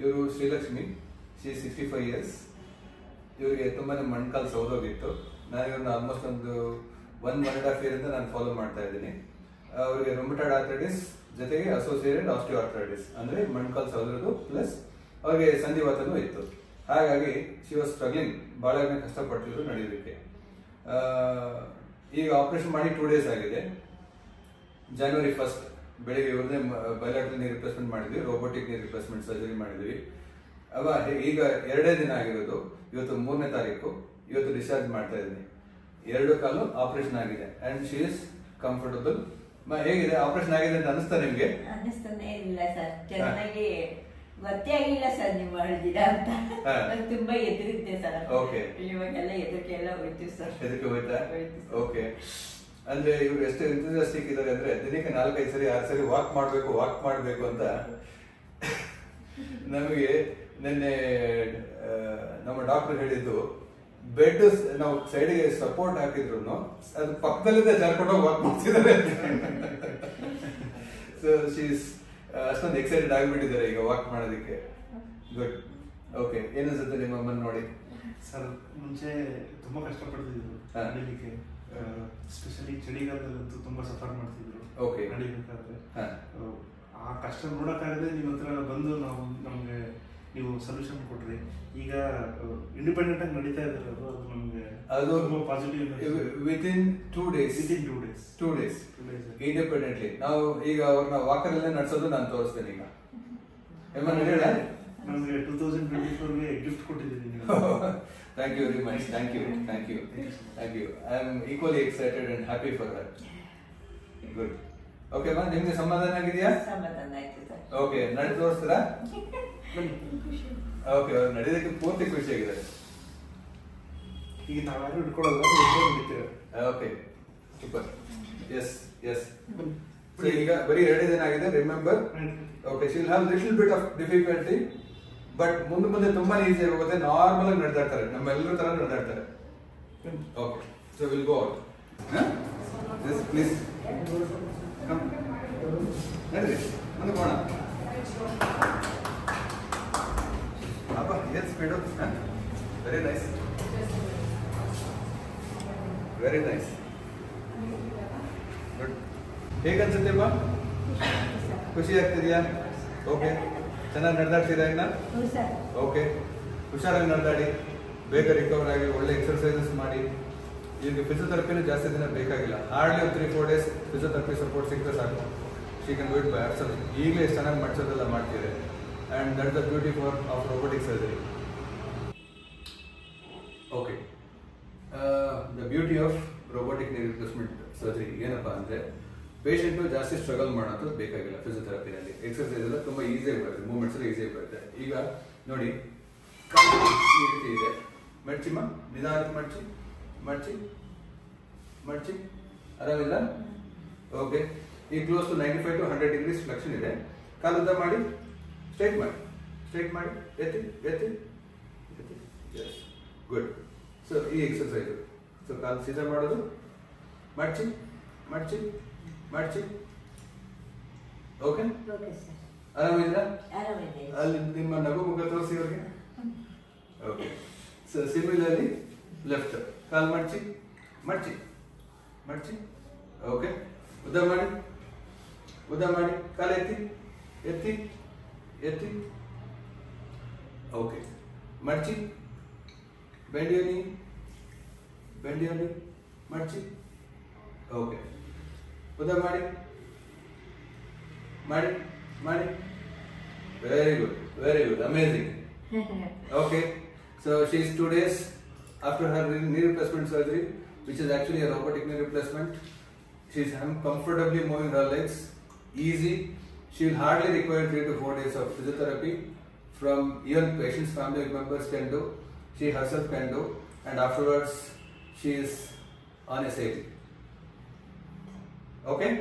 ಇವರು Srilakshmi, she 65 years. ಇವರಿಗೆ ತುಂಬಾನೇ ಮೊಣಕಾಲು ಸೌದೋಗಿತ್ತು. ನಾನು ಇವ್ರನ್ನ ಆಲ್ಮೋಸ್ಟ್ ಒಂದು 1.5 year ಇಂದ ನಾನು ಫಾಲೋ ಮಾಡ್ತಾ ಇದ್ದೀನಿ. ಅವರಿಗೆ ರೊಮಟಾಯ್ಡ್ ಆರ್ಥರೈಟಿಸ್ ಜೊತೆಗೆ ಅಸೋಸಿಯೇಟೆಡ್ ಆಸ್ಟಿಯೋಆರ್ಥರೈಟಿಸ್ ಅಂದ್ರೆ ಮೊಣಕಾಲು ಸೌದೋದು ಪ್ಲಸ್ ಅವರಿಗೆ ಸಂಧಿವಾತನೂ ಇತ್ತು. ಹಾಗಾಗಿ ಶಿ ವಾಸ್ ಸ್ಟ್ರಗ್ಲಿಂಗ್, ಬಹಳ ಕಷ್ಟಪಡ್ತಿದ್ರು ನಡೆಯೋದಕ್ಕೆ. ಈಗ ಆಪರೇಷನ್ ಮಾಡಿ 2 days ಆಗಿದೆ. January 1st ಬೆಳಿಗ್ಗೆ ಇವ್ರನ್ನೇ ಬಯಲಾಟಲ್ ನೀ ರಿಪ್ಲೇಸ್ಮೆಂಟ್ ಮಾಡಿದ್ವಿ, ರೋಬೋಟಿಕ್ ನೀ ರಿಪ್ಲೇಸ್ಮೆಂಟ್ ಸರ್ಜರಿ ಮಾಡಿದ್ವಿ. ಈಗ 2 ದಿನ ಆಗಿರೋದು. ಇವತ್ತು 3ನೇ ತಾರೀಕು. ಇವತ್ತು ಡಿಸ್ಚಾರ್ಜ್ ಮಾಡ್ತಾ ಇದ್ದೀನಿ. 2 ಕಾಲು ಆಪರೇಷನ್ ಆಗಿದೆ ಅಂಡ್ ಶಿ ಇಸ್ ಕಂಫರ್ಟಬಲ್. ಹೇಗಿದೆ ಆಪರೇಷನ್ ಆಗಿದೆ ಅಂತ ಅನಿಸ್ತಾ ನಿಮ್ಗೆ? ಅನಿಸ್ತಾನೆ ಇಲ್ಲ ಸರ್, ಚೆನ್ನಾಗಿ ಗೊತ್ತೇ ಆಗಿಲ್ಲ ಸರ್ ನೀವು ಮಾಡಿದ್ದೀರಾ ಅಂತ. ನಾನು ತುಂಬಾ ಎದುರಿದ್ದೆ ಸರ್. ಇವಾಗೆಲ್ಲ ಎದಕ್ಕೆ ಎಲ್ಲ ಹೋಯ್ತೀವಿ ಸರ್. ಎದಕ್ಕೆ ಹೋಯ್ತಾ? ಓಕೆ. ಅಂದ್ರೆ ಇವ್ರು ಎಷ್ಟು ಎಂಥೂಸಿಯಾಸ್ಟಿಕ್ ಇದಾರೆ ಅಂದ್ರೆ ದಿನಕ್ಕೆ 4-5 ಸರಿ 6 ಸರಿ ವಾಕ್ ಮಾಡ್ಬೇಕು ಅಂತ. ನಮಗೆ ನಿನ್ನೆ ನಮ್ಮ ಡಾಕ್ಟರ್ ಹೇಳಿದ್ದು, ಬೆಡ್ ನಾವು ಸೈಡ್ಗೆ ಸಪೋರ್ಟ್ ಹಾಕಿದ್ರು ಅದು ಪಕ್ಕದಲ್ಲಿದ್ದ ಜಾರ್ಕೊಂಡು ವಾಕ್ ಮಾಡ್ತಿದ್ದಾರೆ. ಸೊ ಶೀಸ್ ಅಷ್ಟೊಂದು ಎಕ್ಸೈಟೆಡ್ ಆಗಿಬಿಟ್ಟಿದ್ದಾರೆ ಈಗ ವಾಕ್ ಮಾಡೋದಕ್ಕೆ. ಗುಡ್. ಓಕೆ, ಏನನ್ಸುತ್ತೆ ನಿಮ್ಮ ಅಮ್ಮನ ನೋಡಿ? ಸರ್, ಮುಂಚೆ ತುಂಬಾ ಕಷ್ಟಪಡ್ತಿದ್ರು ನಡೀಲಿಕ್ಕೆ, ಸ್ಪೆಷಲಿ ಚಳಿಗಾಲದಲ್ಲಂತೂ ತುಂಬಾ ಸಫರ್ ಮಾಡ್ತಿದ್ರು ನಡಿಬೇಕಾದ್ರೆ. ಆ ಕಷ್ಟ ನೋಡಕ್ಕಾಗದೆ ನಿಮ್ಮ ಹತ್ರ ಬಂದು ನಮ್ಗೆ ನೀವು ಸೊಲ್ಯೂಷನ್ ಕೊಟ್ರಿ. ಈಗ ಇಂಡಿಪೆಂಡೆಂಟ್ ಆಗಿ ನಡೀತಾ ಇದ್ದಾರೆ. ಅದು ನಮ್ಗೆ ತುಂಬಾ ಪಾಸಿಟಿವ್. ವಿತಿನ್ 2 days ಇಂಡಿಪೆಂಡೆಂಟ್ಲಿ ನಾವು ಈಗ ಅವ್ರನ್ನ ವಾಕರ್ ಅಲ್ಲೇ ನಡೆಸೋದು ನಾನು ತೋರಿಸ್ತೇನೆ. ಈಗ ನಮ್ಗೆ 2024ಗೆ ಗಿಫ್ಟ್ ಕೊಟ್ಟಿದ್ದೀನಿ. Thank you very much. Thank you. I am equally excited and happy for her. Good. Okay, ma, ನಿಮ್ಗೆ ಸಮಾಧಾನ ಆಗಿದೆಯಾ? ಸಮಾಧಾನ ಆಯ್ತು ಸರ್. ಓಕೆ, ನಡಿ ತೋರಿಸ್ತೀರಾ? ಓಕೆ, ಅವ್ರು ನಡೆಯೋದಕ್ಕೆ ಪೂರ್ತಿ ಖುಷಿಯಾಗಿದ್ದಾರೆ. ಈಗ ನಾವ್ಯಾರು ಹಿಡ್ಕೊಳ್ಳೋದು ನಡೀತೀವಿ. Okay, super. ಎಸ್. ಈಗ ಬರೀ 2 ದಿನ ಆಗಿದೆ. Remember, okay, she will have little bit of difficulty, but ಮುಂದೆ ತುಂಬಾನೇ ಈಸಿ ಆಗೋಗುತ್ತೆ. ನಾರ್ಮಲ್ ಆಗಿ ನಡೆದಾಡ್ತಾರೆ, ನಮ್ಮೆಲ್ಲರ ತರ ನಡೆದಾಡ್ತಾರೆ. Okay, so will go out. Yes please come, ನಡ್ರಿ ಮುಂದೆ ಹೋಗೋಣ. ಅಪ್ಪ ಏನು ಸ್ಪೀಡು. Very nice. ಗುಡ್. ಹೇಗನ್ಸುತ್ತೆಪ್ಪ? ಖುಷಿ ಆಗ್ತಿದ್ಯಾ? ಓಕೆ, ಚೆನ್ನಾಗಿ ನಡೆದಾಡ್ತೀರಾ ಇನ್ನ? ಓಕೆ, ಹುಷಾರಾಗಿ ನಡೆದಾಡಿ, ಬೇಗ ರಿಕವರ್ ಆಗಿ ಒಳ್ಳೆ ಎಕ್ಸರ್ಸೈಸಸ್ ಮಾಡಿ. ಈಗ ಫಿಸಿಯೋಥೆರಪಿನೂ ಜಾಸ್ತಿ ದಿನ ಬೇಕಾಗಿಲ್ಲ. ಹಾರ್ಡ್ಲಿ 3-4 days ಫಿಸಿಯೋಥೆರಪಿ ಸಪೋರ್ಟ್ ಸಿಕ್ಕರೆ ಸಾಕು. She can do it by herself. ಈಗಲೇ ಎಷ್ಟು ಚೆನ್ನಾಗಿ ಮಾಡಿಸೋದೆಲ್ಲ ಮಾಡ್ತಿದೆ. And that the beauty of robotic surgery. Okay, the beauty of robotic ನೀ ರಿಪ್ಲೇಸ್ಮೆಂಟ್ ಸರ್ಜರಿ ಏನಪ್ಪ ಅಂದರೆ, ಪೇಷಂಟು ಜಾಸ್ತಿ ಸ್ಟ್ರಗಲ್ ಮಾಡೋದು ಬೇಕಾಗಿಲ್ಲ. ಫಿಸಿಯೋಥೆರಪಿನಲ್ಲಿ ಎಕ್ಸರ್ಸೈಸ್ ಎಲ್ಲ ತುಂಬ ಈಸಿಯಾಗಿ ಬರುತ್ತೆ, ಮೂವ್ಮೆಂಟ್ಸ್ ಎಲ್ಲ ಈಸಿಯಾಗಿ ಬರುತ್ತೆ. ಈಗ ನೋಡಿ, ಈ ರೀತಿ ಇದೆ. ಮಡ್ಚಿಮ್ಮ, ನಿಧಾನಕ್ಕೆ ಮಡ್ಚಿ. ಆರಾಮಿಲ್ಲ? ಓಕೆ, ಈ close to 95 to 100 degrees flexion ಇದೆ. ಕಾಲು ಉದ್ದ ಮಾಡಿ, ಸ್ಟ್ರೈಟ್ ಮಾಡಿ, ಎತ್ತಿ. Yes, good. ಸೊ ಈ ಎಕ್ಸರ್ಸೈಸು. ಸೊ ಕಾಲು ಸೀದಾ ಮಾಡೋದು, ಮಡ್ಚಿ. ಓಕೆ, ಆರಾಮಿದ್ದೀರಾ? ಅಲ್ಲಿ ನಿಮ್ಮ ನಗು ಮುಖ ತೋರಿಸಿ ಅವ್ರಿಗೆ. ಓಕೆ, ಸೊ ಸಿಮಿಲರ್ಲಿ ಲೆಫ್ಟ್ ಕಾಲು ಮಡ್ಚಿ. ಓಕೆ, ಉದ್ದ ಮಾಡಿ, ಕಾಲು ಎತ್ತಿ. ಓಕೆ, ಮಡ್ಚಿ, ಬೆಂಡ್ ಯೋರ್ knee, ಮಡ್ಚಿ. ಓಕೆ, ಉದ್ದ ಮಾಡಿ. Very good, amazing. Okay, so she is 2 days after her knee replacement surgery, which is actually a robotic knee replacement. She is comfortably moving her legs, easy. She will hardly require 3 to 4 days of physiotherapy. From even patient's family members can do, she herself can do, and afterwards she is on a safety. Okay.